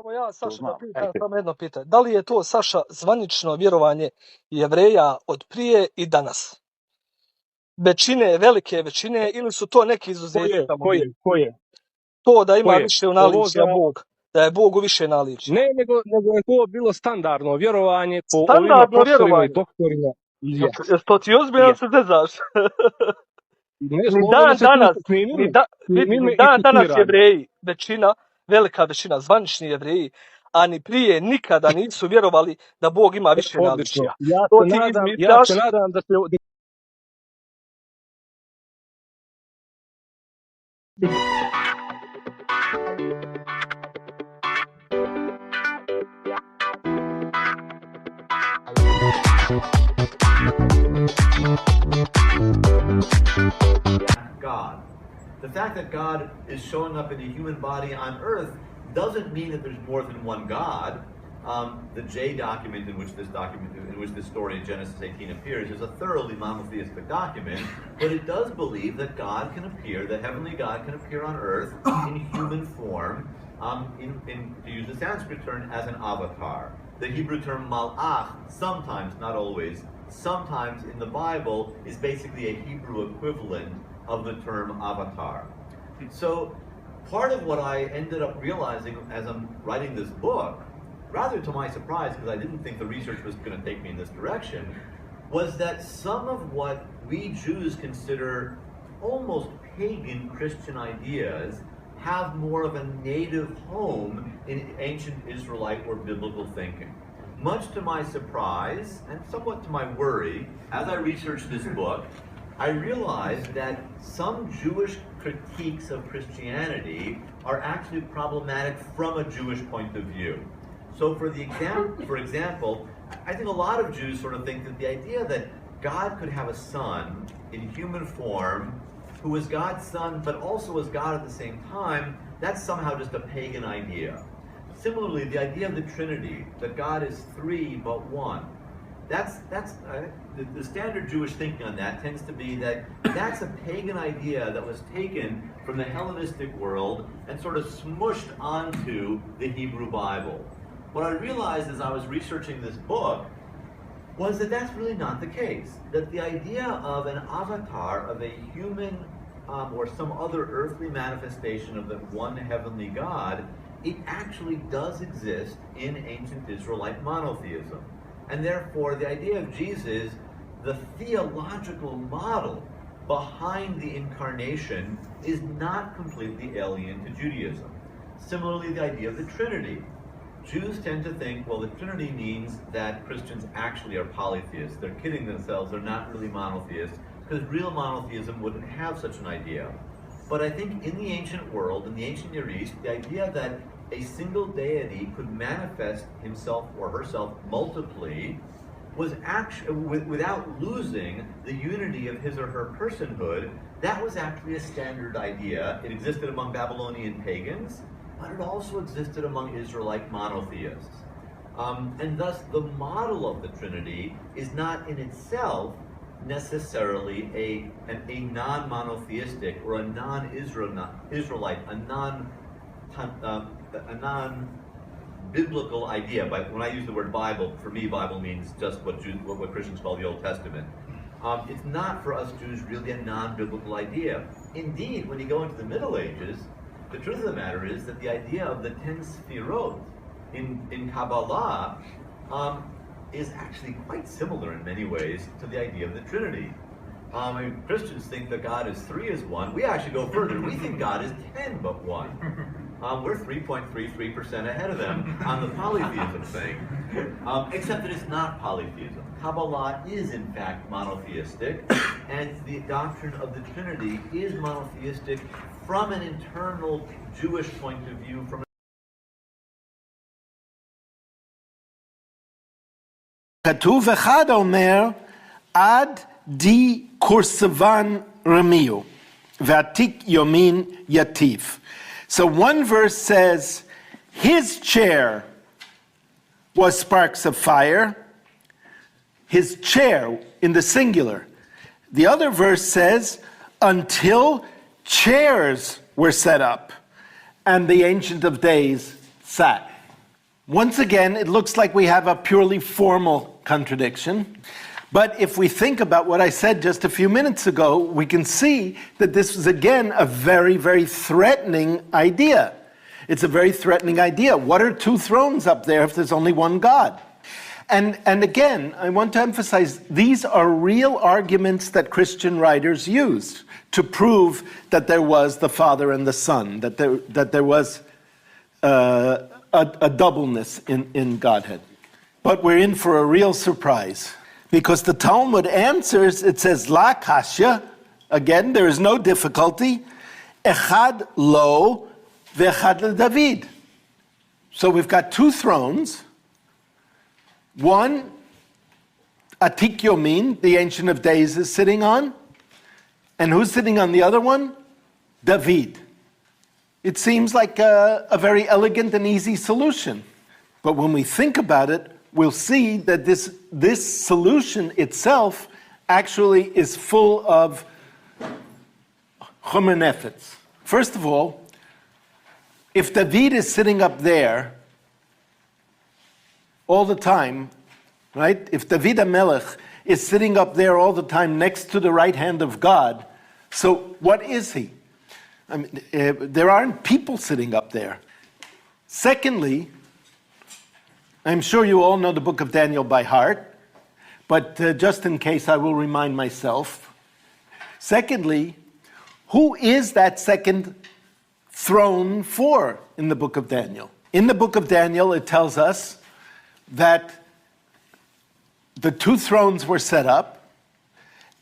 Evo ja, Saša, da pitam samo jedno pitanje. Da li je to, Saša, zvanično vjerovanje Jevreja od prije i danas? Većine, velike većine, ili su to neki izuzeti? Ko je? To da ima više u naličja Bog, da je Bog u više naličja. Ne, nego je to bilo standardno vjerovanje po standardno ovim apostolima i vjerovanje. doktorima. Yes. To ti ozbiljno se ne znaš. Ni dan danas Jevreji, velika većina, zvanični Jevreji, a ni prije nikada nisu vjerovali da Bog ima više naličja. Ja se nadam da se... God. The fact that God is showing up in a human body on earth doesn't mean that there's more than one God. The J document in which this story in Genesis 18 appears is a thoroughly monotheistic document, but it does believe that God can appear, that heavenly God can appear on earth in human form, to use the Sanskrit term, as an avatar. The Hebrew term malach, sometimes, not always, sometimes in the Bible is basically a Hebrew equivalent of the term avatar. So part of what I ended up realizing as I'm writing this book, rather to my surprise, because I didn't think the research was going to take me in this direction, was that some of what we Jews consider almost pagan Christian ideas have more of a native home in ancient Israelite or biblical thinking. Much to my surprise, and somewhat to my worry, as I researched this book, I realized that some Jewish critiques of Christianity are actually problematic from a Jewish point of view. So for example, I think a lot of Jews sort of think that the idea that God could have a son in human form who was God's son but also was God at the same time, that's somehow just a pagan idea. Similarly, the idea of the Trinity, that God is three but one, the standard Jewish thinking on that tends to be that that's a pagan idea that was taken from the Hellenistic world and sort of smushed onto the Hebrew Bible. What I realized as I was researching this book was that that's really not the case. That the idea of an avatar, of a human or some other earthly manifestation of the one heavenly God, it actually does exist in ancient Israelite monotheism. And therefore, the idea of Jesus, the theological model behind the incarnation, is not completely alien to Judaism. Similarly, the idea of the Trinity. Jews tend to think, well, the Trinity means that Christians actually are polytheists. They're kidding themselves. They're not really monotheists, because real monotheism wouldn't have such an idea. But I think in the ancient world, in the ancient Near East, the idea that a single deity could manifest himself or herself multiply was actually, without losing the unity of his or her personhood, that was actually a standard idea. It existed among Babylonian pagans, but it also existed among Israelite monotheists. And thus the model of the Trinity is not in itself necessarily a non-monotheistic or a non-Israelite, a non-biblical idea. But when I use the word Bible, for me, Bible means just what Christians call the Old Testament. It's not for us Jews really a non-biblical idea. Indeed, when you go into the Middle Ages, the truth of the matter is that the idea of the 10 Sfirot in Kabbalah is actually quite similar in many ways to the idea of the Trinity. Christians think that God is 3 as 1. We actually go further. We think God is 10 but 1. We're 3.33% ahead of them on the polytheism thing, except that it's not polytheism. Kabbalah is in fact monotheistic, and the doctrine of the Trinity is monotheistic from an internal Jewish point of view. כתוב אחד אומר, עד די קורסבן רמיו, ועתיק יומין יטיף. So one verse says, his chair was sparks of fire, his chair in the singular. The other verse says, until chairs were set up, and the Ancient of Days sat. Once again, it looks like we have a purely formal contradiction. But if we think about what I said just a few minutes ago, we can see that this is, again, a very, very threatening idea. It's a very threatening idea. What are two thrones up there if there's only one God? And again, I want to emphasize, these are real arguments that Christian writers used to prove that there was the Father and the Son, that there was a doubleness in Godhead. But we're in for a real surprise, because the Talmud answers, it says, La Kashya, again, there is no difficulty, Echad lo ve'echad leDavid. So we've got two thrones, one, Atik Yomin, the Ancient of Days, is sitting on, and who's sitting on the other one? David. It seems like a very elegant and easy solution. But when we think about it, we'll see that this solution itself actually is full of chomer nefetz. First of all, if David is sitting up there all the time, right? If David HaMelech is sitting up there all the time next to the right hand of God, so what is he? I mean, there aren't people sitting up there. Secondly, I'm sure you all know the book of Daniel by heart, but just in case I will remind myself. Secondly, who is that second throne for in the book of Daniel? In the book of Daniel, it tells us that the two thrones were set up,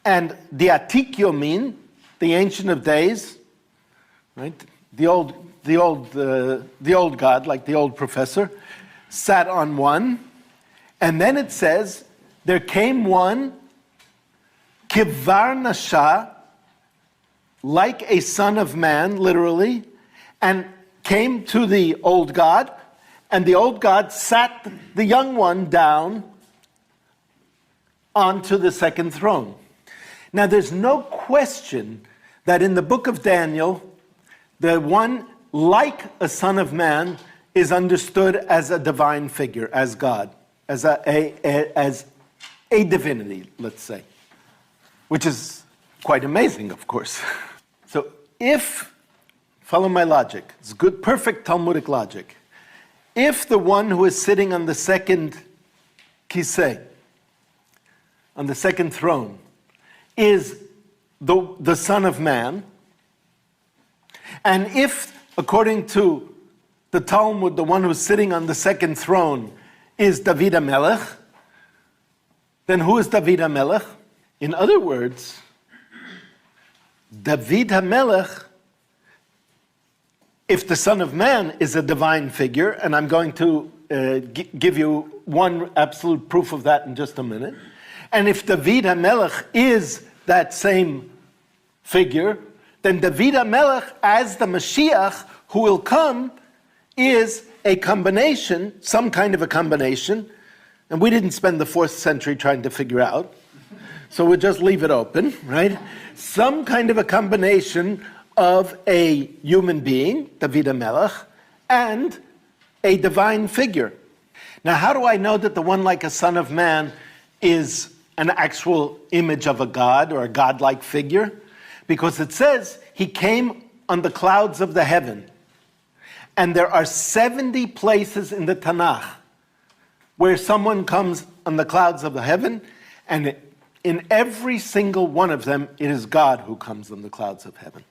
and the Atik Yomin, the Ancient of Days, right, the old God, like the old professor, sat on one, and then it says there came one, kivar nasha, like a son of man, literally, and came to the old God, and the old God sat the young one down onto the second throne. Now, there's no question that in the book of Daniel, the one like a son of man is understood as a divine figure, as God, as a divinity, let's say, which is quite amazing, of course. So if, follow my logic, it's good, perfect Talmudic logic. If the one who is sitting on the second kisei, on the second throne, is the Son of Man, and if, according to the Talmud, the one who's sitting on the second throne is David HaMelech, then who is David HaMelech? In other words, David HaMelech, if the Son of Man is a divine figure, and I'm going to give you one absolute proof of that in just a minute, and if David HaMelech is that same figure, then David HaMelech, as the Mashiach who will come, is a combination, some kind of a combination, and we didn't spend the 4th century trying to figure out, so we'll just leave it open, right? Some kind of a combination of a human being, David HaMelech, and a divine figure. Now, how do I know that the one like a son of man is an actual image of a god or a godlike figure? Because it says he came on the clouds of the heaven. And there are 70 places in the Tanakh where someone comes on the clouds of the heaven, and in every single one of them, it is God who comes on the clouds of heaven.